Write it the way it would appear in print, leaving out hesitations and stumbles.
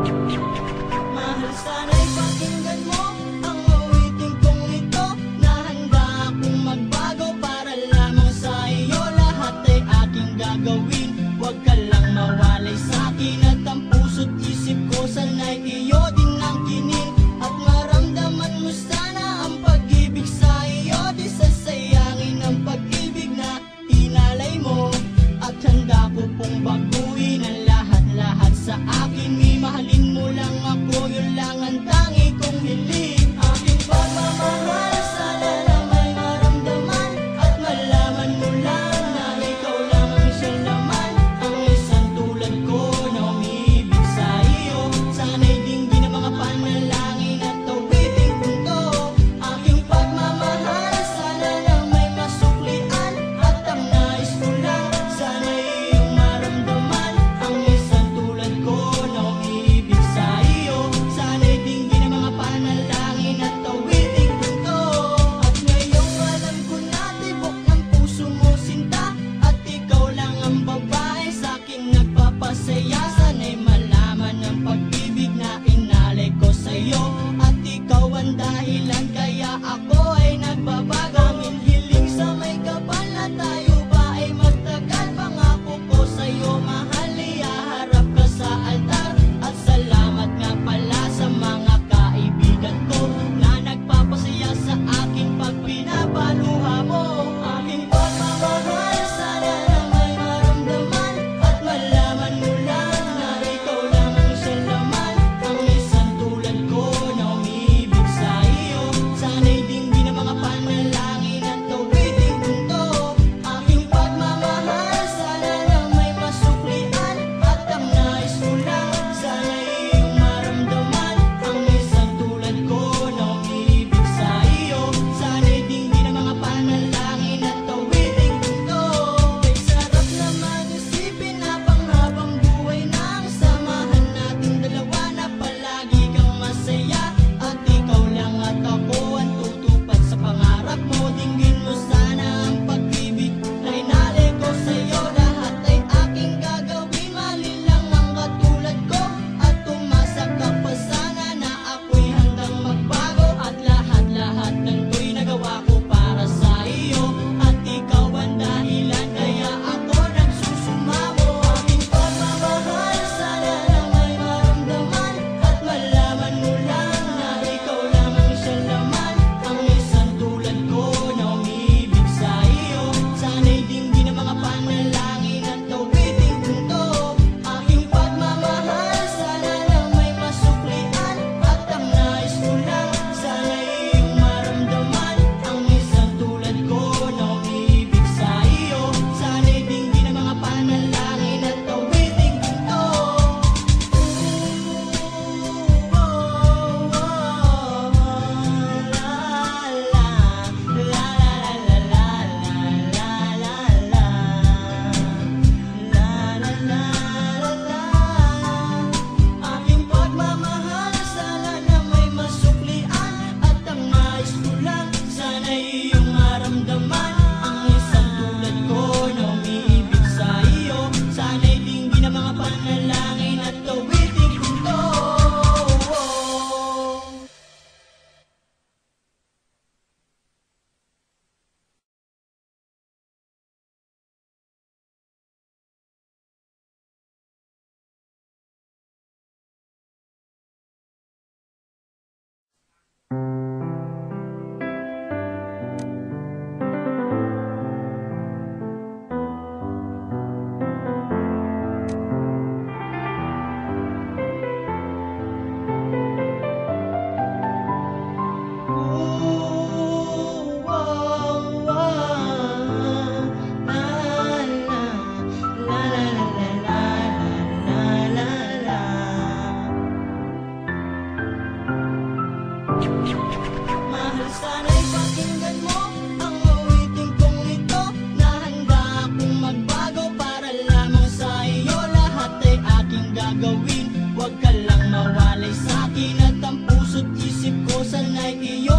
Mahal, sana'y pakinggan mo ang awiting kong ito, na handa akong magbago para lamang sa iyo. Lahat ay aking gagawin, huwag ka lang mawalay sa'kin. At ang puso't isip ko sana'y iyo din ang kinin. At maramdaman mo sana ang pag-ibig sa iyo. Di sasayangin ang pag-ibig na inalay mo. At handa ko pong baguhin ang lahat-lahat sa akin. Mahalin mo lang ako, yun lang ang tangi kong hiling. Aking pagmamahal, sana na may maramdaman. At malaman mo lang na ikaw lang ang siyang laman. Ang isang tulad ko na umiibig sa iyo. Sana'y dinggin ang mga panalangin at awiting punto. Aking pagmamahal, sana na may masuklian. At ang nais ko lang, sana'y iyong maramdaman. Ang isang tulad ko na umiibig sa iyo. Sana'y dinggin ang mga panalangin at awiting punto. At ngayong alam ko na tibok ng puso mo sinta. At ikaw lang ang babae sa'king nagpapasaya. Sana'y malaman ang pag-ibig na inalay ko sa'yo. At ikaw ang dahilan kaya ako ay nagbabago. Aming hiling sa may kapal na tayo ba ay magtagal. Pangako ko sa'yo mahal, ihaharap ka sa altar. At salamat nga pala sa mga kaibigan ko na nagpapasaya sa akin pag pinapaluha mo. Aking pagmamahal, sana na may maramdaman. At malaman mo lang na ikaw lang ang siyang laman. Ang isang tulad ko na umiibig sa iyo. Sana'y dinggin ang mga panalangin at awiting punto. Aking pagmamahal, sana na may masuklian. At ang nais ko lang, sana'y iyong maramdaman. Ang isang tulad ko na umiibig sa iyo. Sana'y dinggin ang mga panalangin at awiting punto. Kay sarap naman isipin na panghabang buhay na ang samahan nating dalawa, na palagi kang masaya. At ikaw lang at ako ang tutupad sa pangarap mo. Dinggin mo sana ang pag-ibig na inalay ko sa'yo. Lahat ay aking gagawin, mali lang ang katulad ko. At umasa ka pa sana na ako'y handang magbago. At lahat-lahat ng to'y nagawa ko para sa iyo. At ikaw ang dahilan kaya ako nagsusumamo. Aking pagmamahal, sana na may maramdaman. At malaman mo lang na ikaw lang ang siyang laman. Ang isang tulad ko na umiibig sa iyo. Sana'y dinggin ang mga panalangin at awiting punto. Aking pagmamahal, sana na may masuklian. At ang nais ko lang, sana'y iyong maramdaman. Ang isang tulad ko na umiibig sa iyo. Sana'y dinggin ang mga panalangin at awiting punto. Aking pagmamahal, sana na may masuklian. At ang nais ko lang, sana'y iyong maramdaman. Ang isang tulad ko na umiibig sa iyo. Sana'y dinggin ang mga panalangin at awiting punto. Mahal, sana'y pakinggan mo ang awiting kong ito, na handa akong magbago para lamang sa iyo. Lahat ay aking gagawin, huwag ka lang mawalay sa'kin. At ang puso't isip ko sana'y iyo